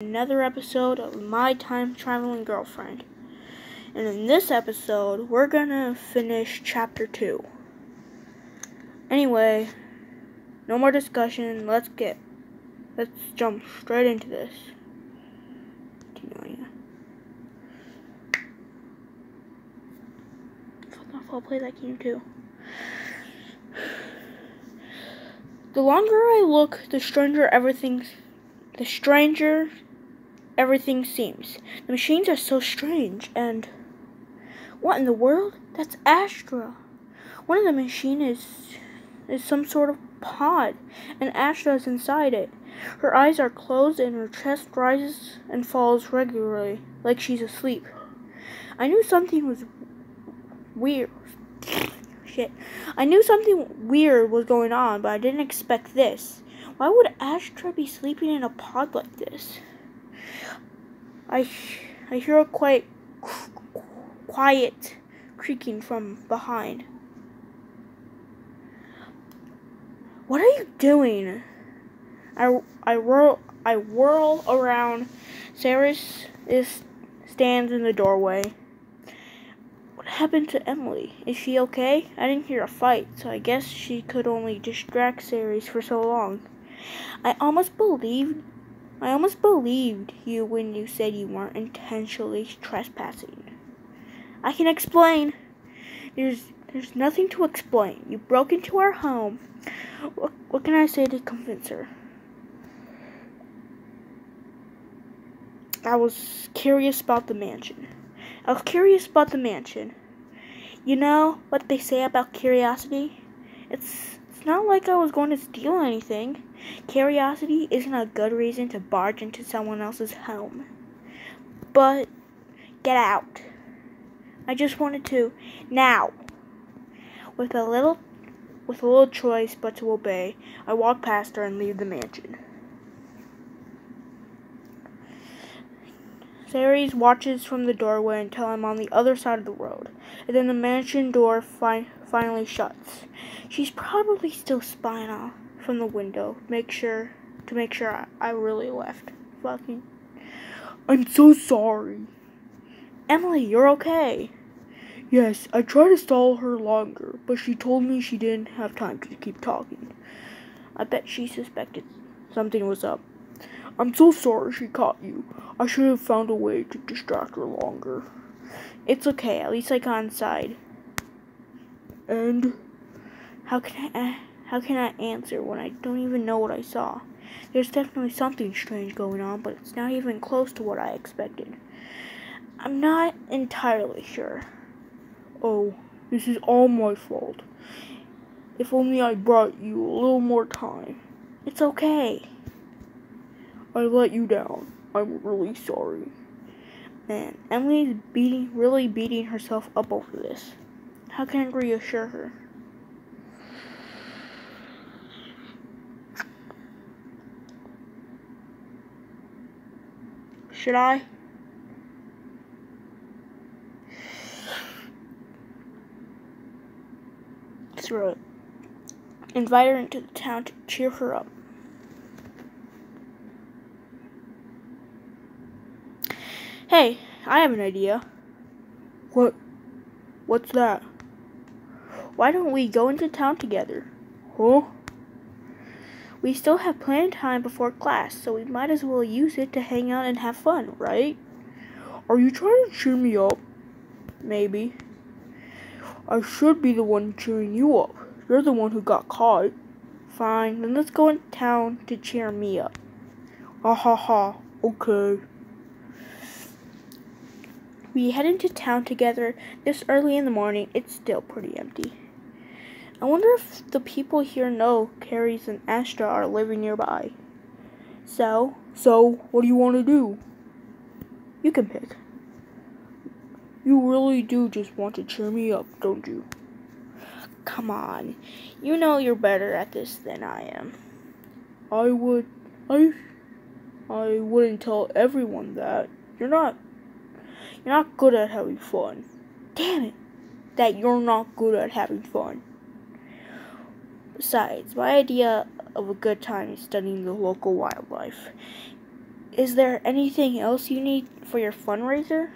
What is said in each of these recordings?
Another episode of My Time Traveling Girlfriend. And in this episode, we're gonna finish chapter 2. Anyway, no more discussion. Let's jump straight into this. I'll play that game too. The longer I look, the stranger everything seems. The machines are so strange, and what in the world? That's Astra. One of the machines is some sort of pod, and Astra is inside it. Her eyes are closed and her chest rises and falls regularly, like she's asleep. I knew something was weird. I knew something weird was going on, but I didn't expect this. Why would Astra be sleeping in a pod like this? I hear a quite quiet creaking from behind. What are you doing? I whirl around. Cyrus stands in the doorway. What happened to Emily? Is she okay? I didn't hear a fight, so I guess she could only distract Cyrus for so long. I almost believed you when you said you weren't intentionally trespassing. I can explain. There's nothing to explain. You broke into our home. What can I say to convince her? I was curious about the mansion. You know what they say about curiosity? It's not like I was going to steal anything. Curiosity isn't a good reason to barge into someone else's home. But get out. I just wanted to now. With a little choice but to obey, I walk past her and leave the mansion. Ceres watches from the doorway until I'm on the other side of the road, and then the mansion door finally shuts. She's probably still spying off from the window to make sure I really left. Fucking. I'm so sorry. Emily, you're okay. Yes, I tried to stall her longer, but she told me she didn't have time to keep talking. I bet she suspected something was up. I'm so sorry she caught you. I should have found a way to distract her longer. It's okay, at least I got inside. And? How can I answer when I don't even know what I saw? There's definitely something strange going on, but it's not even close to what I expected. I'm not entirely sure. Oh, this is all my fault. If only I brought you a little more time. It's okay. I let you down. I'm really sorry. Man, Emily's really beating herself up over this. How can I reassure her? Should I? Screw it. Invite her into the town to cheer her up. Hey, I have an idea. What's that? Why don't we go into town together? Huh? We still have plenty of time before class, so we might as well use it to hang out and have fun, right? Are you trying to cheer me up? Maybe. I should be the one cheering you up. You're the one who got caught. Fine, then let's go into town to cheer me up. Ha ha ha. Okay. We head into town together. This early in the morning, it's still pretty empty. I wonder if the people here know Ceres and Astra are living nearby. So, what do you want to do? You can pick. You really do just want to cheer me up, don't you? Come on. You know you're better at this than I am. I wouldn't tell everyone that. You're not good at having fun. Damn it, that you're not good at having fun. Besides, my idea of a good time is studying the local wildlife. Is there anything else you need for your fundraiser?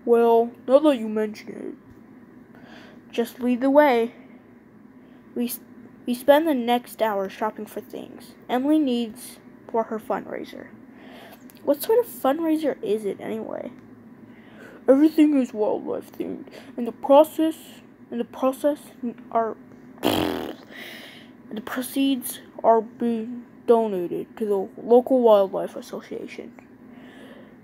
Well, now that you mention it, just lead the way. We spend the next hour shopping for things Emily needs for her fundraiser. What sort of fundraiser is it anyway? Everything is wildlife themed, and the proceeds are being donated to the local wildlife association.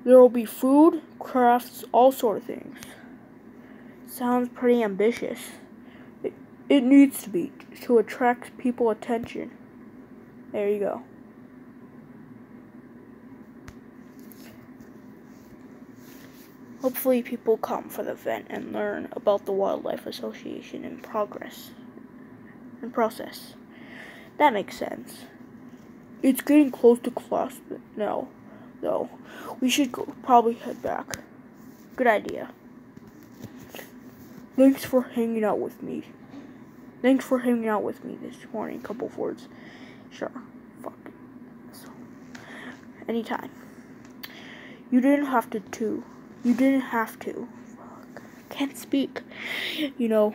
There will be food, crafts, all sort of things. Sounds pretty ambitious. It needs to be to attract people attention. There you go. Hopefully people come for the event and learn about the Wildlife Association in process. That makes sense. It's getting close to class now, though. We should probably head back. Good idea. Thanks for hanging out with me this morning, Couplefords. Sure. Fuck. So, anytime. You didn't have to. Fuck. Can't speak. You know,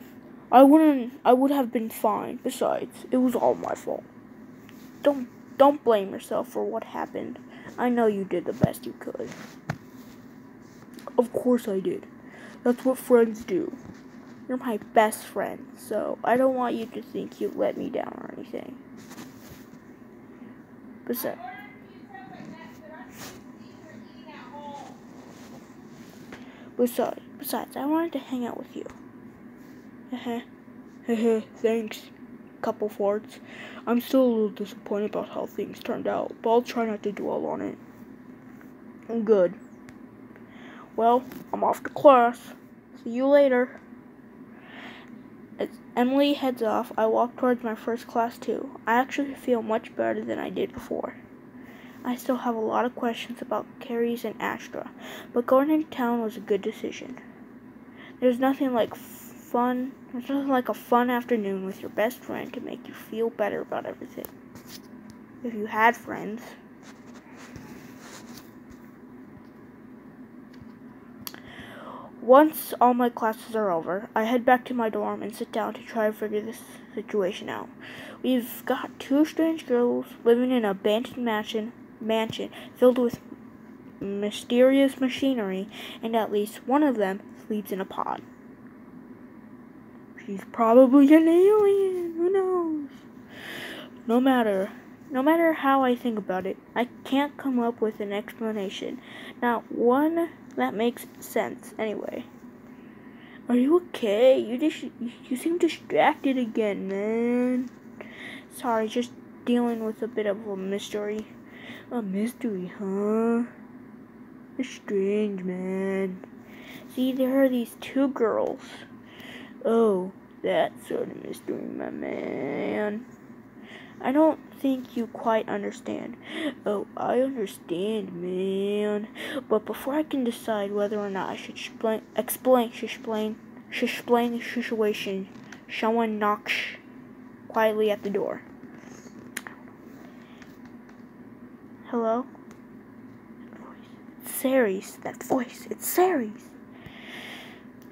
I would have been fine. Besides, it was all my fault. Don't blame yourself for what happened. I know you did the best you could. Of course I did. That's what friends do. You're my best friend, so I don't want you to think you let me down or anything. Besides, I wanted to hang out with you. Thanks, Couplefords. I'm still a little disappointed about how things turned out, but I'll try not to dwell on it. Good. Well, I'm off to class. See you later. As Emily heads off, I walk towards my first class too. I actually feel much better than I did before. I still have a lot of questions about Carrie's and Astra, but going into town was a good decision. There's nothing like a fun afternoon with your best friend to make you feel better about everything. If you had friends. Once all my classes are over, I head back to my dorm and sit down to try to figure this situation out. We've got two strange girls living in an abandoned mansion filled with mysterious machinery, and at least one of them sleeps in a pod. She's probably an alien, who knows? No matter how I think about it, I can't come up with an explanation. Not one that makes sense, anyway. Are you okay? You seem distracted again, man. Sorry, just dealing with a bit of a mystery. A mystery, huh? It's strange, man. See, there are these two girls. Oh, that sort of mystery, my man. I don't think you quite understand. Oh, I understand, man. But before I can decide whether or not I should explain the situation, someone knocks quietly at the door. Hello? It's Ceres. That voice. It's Ceres.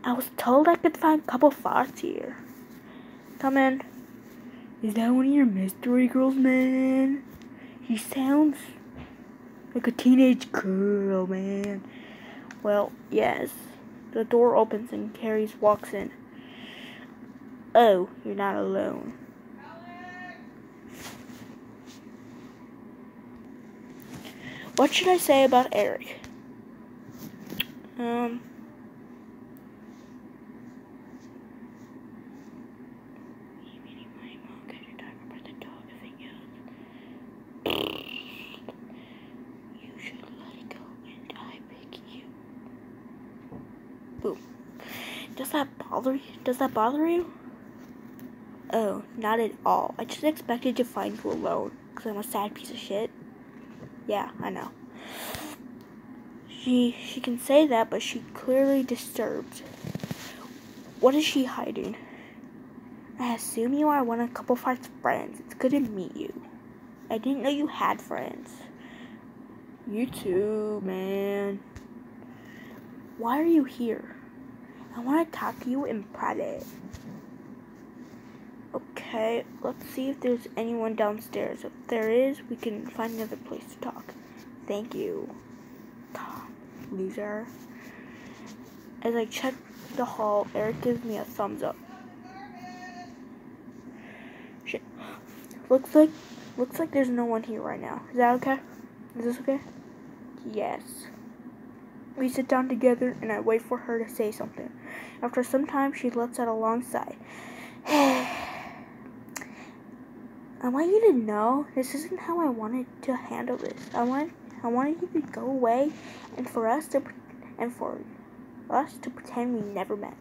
I was told I could find a couple farts here. Come in. Is that one of your mystery girls, man? He sounds like a teenage girl, man. Well, yes. The door opens and Carrie walks in. Oh, you're not alone. What should I say about Eric? Boom. Does that bother you? Oh, not at all. I just expected to find you alone, because I'm a sad piece of shit. Yeah, I know. She can say that, but she clearly disturbed. What is she hiding? I assume you are one of Couplefords' friends. It's good to meet you. I didn't know you had friends. You too, man. Why are you here? I want to talk to you in private. Okay, let's see if there's anyone downstairs. If there is, we can find another place to talk. Thank you. Loser. As I check the hall, Eric gives me a thumbs up. Shit. Looks like there's no one here right now. Is that okay? Is this okay? Yes. We sit down together and I wait for her to say something. After some time, she lets out a long sigh. I want you to know this isn't how I wanted to handle this. I wanted you to go away and for us to pretend we never met.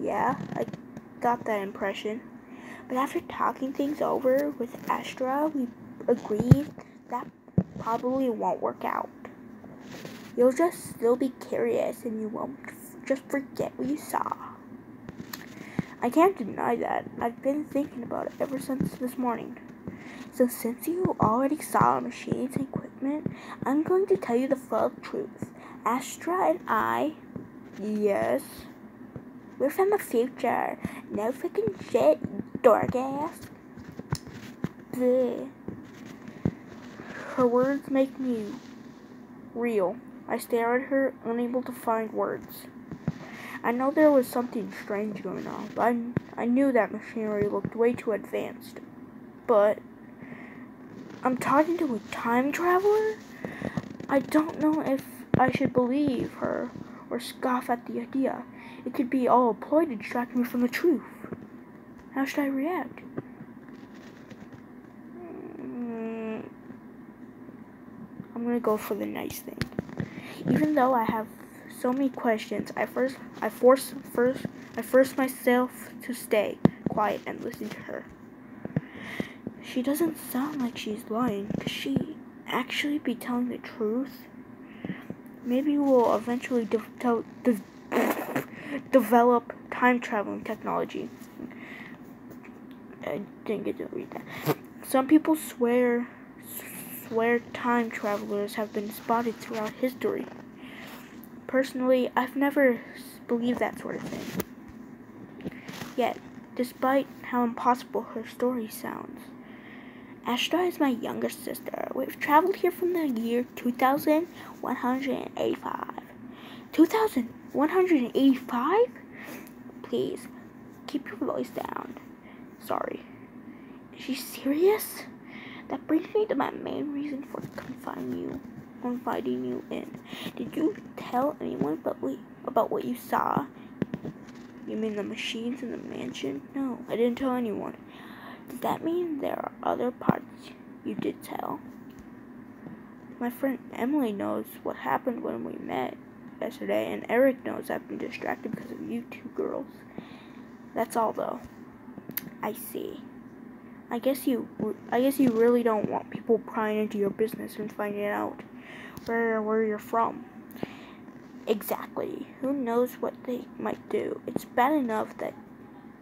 Yeah, I got that impression. But after talking things over with Astra, we agreed that probably won't work out. You'll just still be curious and you won't just forget what you saw. I can't deny that. I've been thinking about it ever since this morning. So since you already saw machines and equipment, I'm going to tell you the full truth. Astra and I, yes, we're from the future. No freaking shit, dork ass. Bleh. Her words make me real. I stare at her, unable to find words. I know there was something strange going on, but I knew that machinery looked way too advanced. But I'm talking to a time traveler? I don't know if I should believe her or scoff at the idea. It could be all a ploy to distract me from the truth. How should I react? I'm gonna go for the nice thing. Even though I have so many questions, I force myself to stay quiet and listen to her. She doesn't sound like she's lying. Could she actually be telling the truth? Maybe we'll eventually develop time traveling technology. I didn't get to read that. Some people swear time travelers have been spotted throughout history. Personally, I've never believed that sort of thing. Yet, despite how impossible her story sounds, Astra is my younger sister. We've traveled here from the year 2185. 2185? Please, keep your voice down. Sorry. Is she serious? That brings me to my main reason for confiding you in. Did you tell anyone about what you saw? You mean the machines in the mansion? No, I didn't tell anyone. Does that mean there are other parts you did tell? My friend Emily knows what happened when we met yesterday, and Eric knows I've been distracted because of you two girls. That's all, though. I see. I guess you really don't want people prying into your business and finding out where you're from. Exactly. Who knows what they might do? It's bad enough that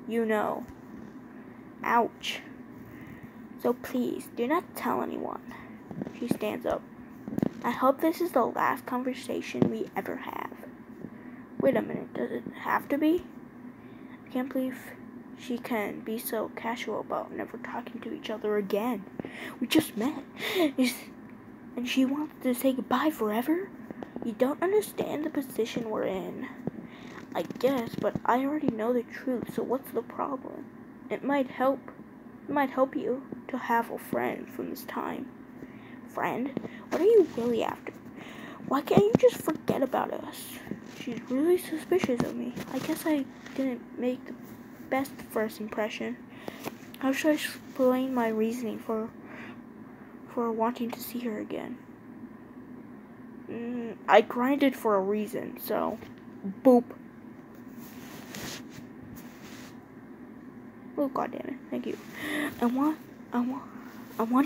you know. Ouch. So please, do not tell anyone. She stands up. I hope this is the last conversation we ever have. Wait a minute, does it have to be? I can't believe she can be so casual about never talking to each other again. We just met. And she wants to say goodbye forever? You don't understand the position we're in. I guess, but I already know the truth, so what's the problem? It might help you to have a friend from this time. Friend? What are you really after? Why can't you just forget about us? She's really suspicious of me. I guess I didn't make the best first impression. How should I explain my reasoning for wanting to see her again? I grinded for a reason, so boop. Oh, god damn it. Thank you. I want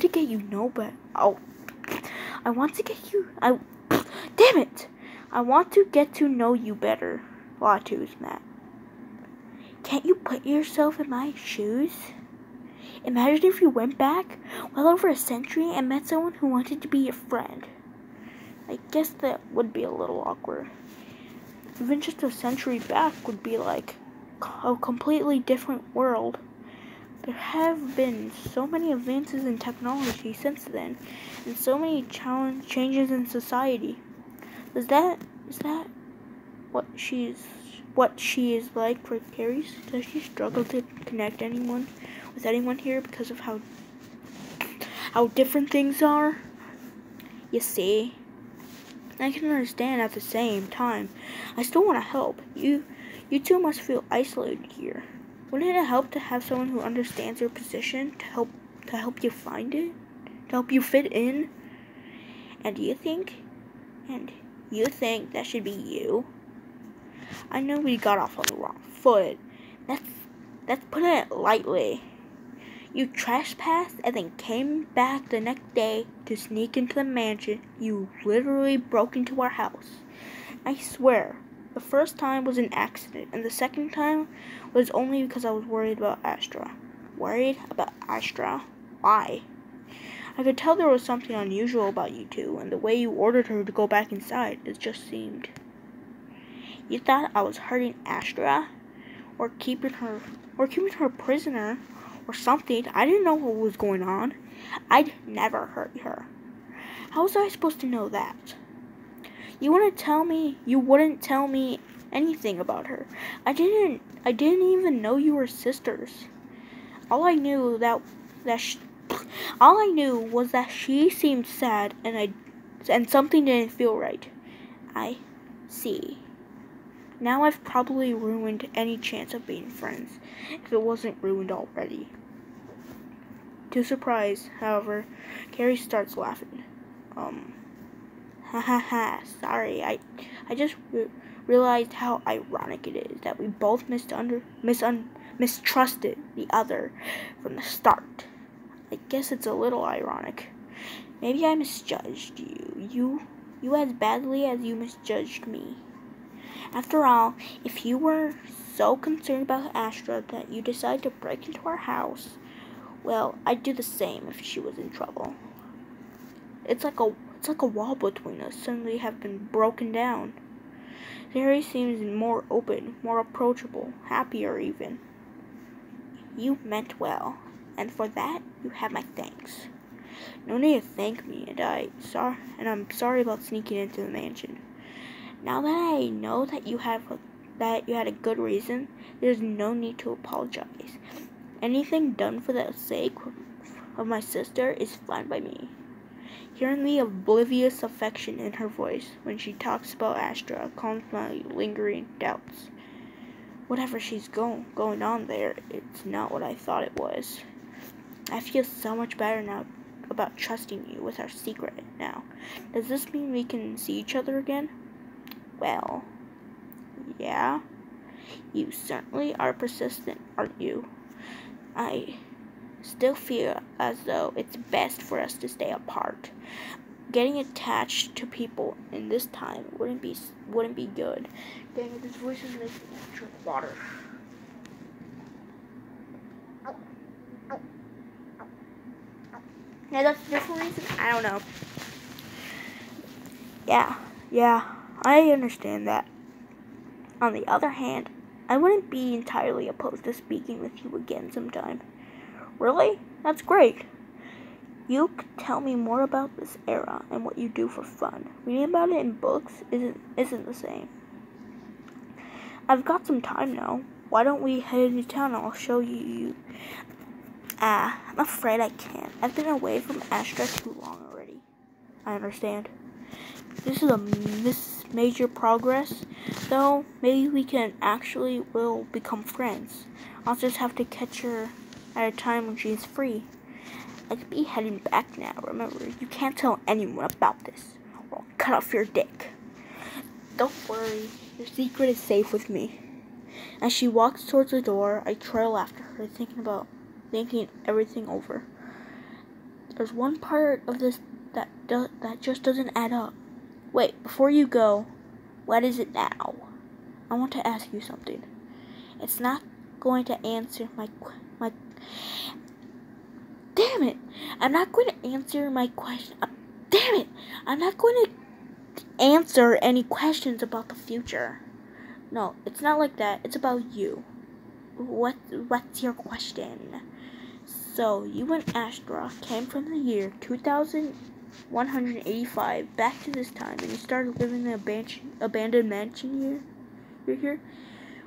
to get you know better. Oh. I want to get you damn it. I want to get to know you better. Latu's Matt. Can't you put yourself in my shoes? Imagine if you went back well over a century and met someone who wanted to be your friend. I guess that would be a little awkward. Even just a century back would be like a completely different world. There have been so many advances in technology since then, and so many changes in society. Is that what she is like for Carrie? Does she struggle to connect with anyone here because of how different things are? You see, I can understand at the same time. I still want to help. You two must feel isolated here. Wouldn't it help to have someone who understands your position to help you find it? To help you fit in? And you think that should be you? I know we got off on the wrong foot. That's putting it lightly. You trespassed and then came back the next day to sneak into the mansion. You literally broke into our house. I swear, the first time was an accident, and the second time was only because I was worried about Astra. Worried about Astra? Why? I could tell there was something unusual about you two, and the way you ordered her to go back inside, it just seemed. You thought I was hurting Astra? Or keeping her prisoner? Or something. I didn't know what was going on. I'd never hurt her. How was I supposed to know that? You wouldn't tell me anything about her. I didn't even know you were sisters. All I knew was that she seemed sad and something didn't feel right. I see. Now I've probably ruined any chance of being friends, if it wasn't ruined already. To surprise, however, Carrie starts laughing. Ha ha ha, sorry, I just realized how ironic it is that we both mistrusted the other from the start. I guess it's a little ironic. Maybe I misjudged you as badly as you misjudged me. After all, if you were so concerned about Astra that you decided to break into our house, well, I'd do the same if she was in trouble. It's like a wall between us suddenly have been broken down. Harry seems more open, more approachable, happier even. You meant well, and for that you have my thanks. No need to thank me, and I'm sorry about sneaking into the mansion. Now that I know that you had a good reason, there's no need to apologize. Anything done for the sake of my sister is fine by me. Hearing the oblivious affection in her voice when she talks about Astra calms my lingering doubts. Whatever she's going on there, it's not what I thought it was. I feel so much better now about trusting you with our secret now. Does this mean we can see each other again? Well, yeah. You certainly are persistent, aren't you? I still feel as though it's best for us to stay apart. Getting attached to people in this time wouldn't be good. Dang it, this voice is making me drink water. Now that's a different reason? I don't know. Yeah, I understand that. On the other hand, I wouldn't be entirely opposed to speaking with you again sometime. Really? That's great. You could tell me more about this era and what you do for fun. Reading about it in books isn't the same. I've got some time now. Why don't we head into town and I'll show you. I'm afraid I can't. I've been away from Astra too long already. I understand. This is major progress, though. Maybe we will become friends. I'll just have to catch her at a time when she's free. I could be heading back now. Remember, you can't tell anyone about this, or I'll cut off your dick. Don't worry, your secret is safe with me. As she walks towards the door, I trail after her, thinking everything over. There's one part of this that just doesn't add up. Wait, before you go, what is it now? I want to ask you something. It's not going to answer my Damn it! I'm not going to answer my question. Damn it! I'm not going to answer any questions about the future. No, it's not like that. It's about you. What's your question? So, you and Astra came from the year 2185 back to this time, and you started living in an abandoned mansion here. You're here.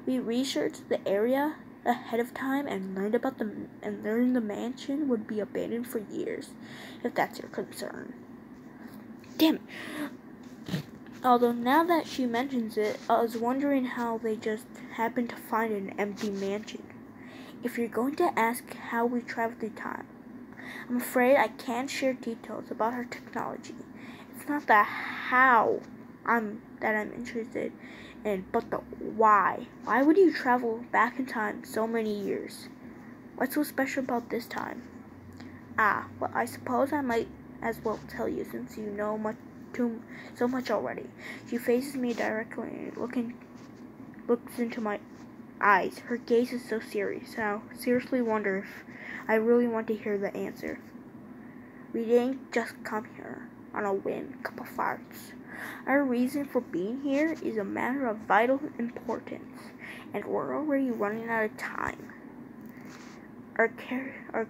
We researched the area ahead of time and learned the mansion would be abandoned for years, if that's your concern. Damn it. Although now that she mentions it, I was wondering how they just happened to find an empty mansion. If you're going to ask how we travel through time, I'm afraid I can't share details about our technology. It's not the how that I'm interested in, but the why. Why would you travel back in time so many years? What's so special about this time? Well, I suppose I might as well tell you since you know so much already. She faces me directly and looks into my eyes. Her gaze is so serious, and I seriously wonder if I really want to hear the answer. We didn't just come here on a whim, cup of farts. Our reason for being here is a matter of vital importance, and we're already running out of time. Are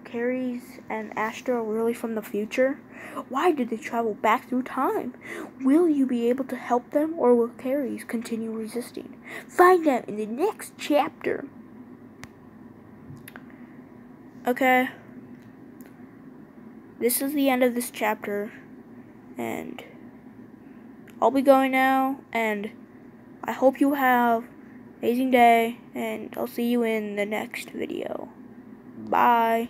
Carries and Astra really from the future? Why did they travel back through time? Will you be able to help them, or will Carries continue resisting? Find out in the next chapter. Okay. This is the end of this chapter, and I'll be going now, and I hope you have an amazing day, and I'll see you in the next video. Bye.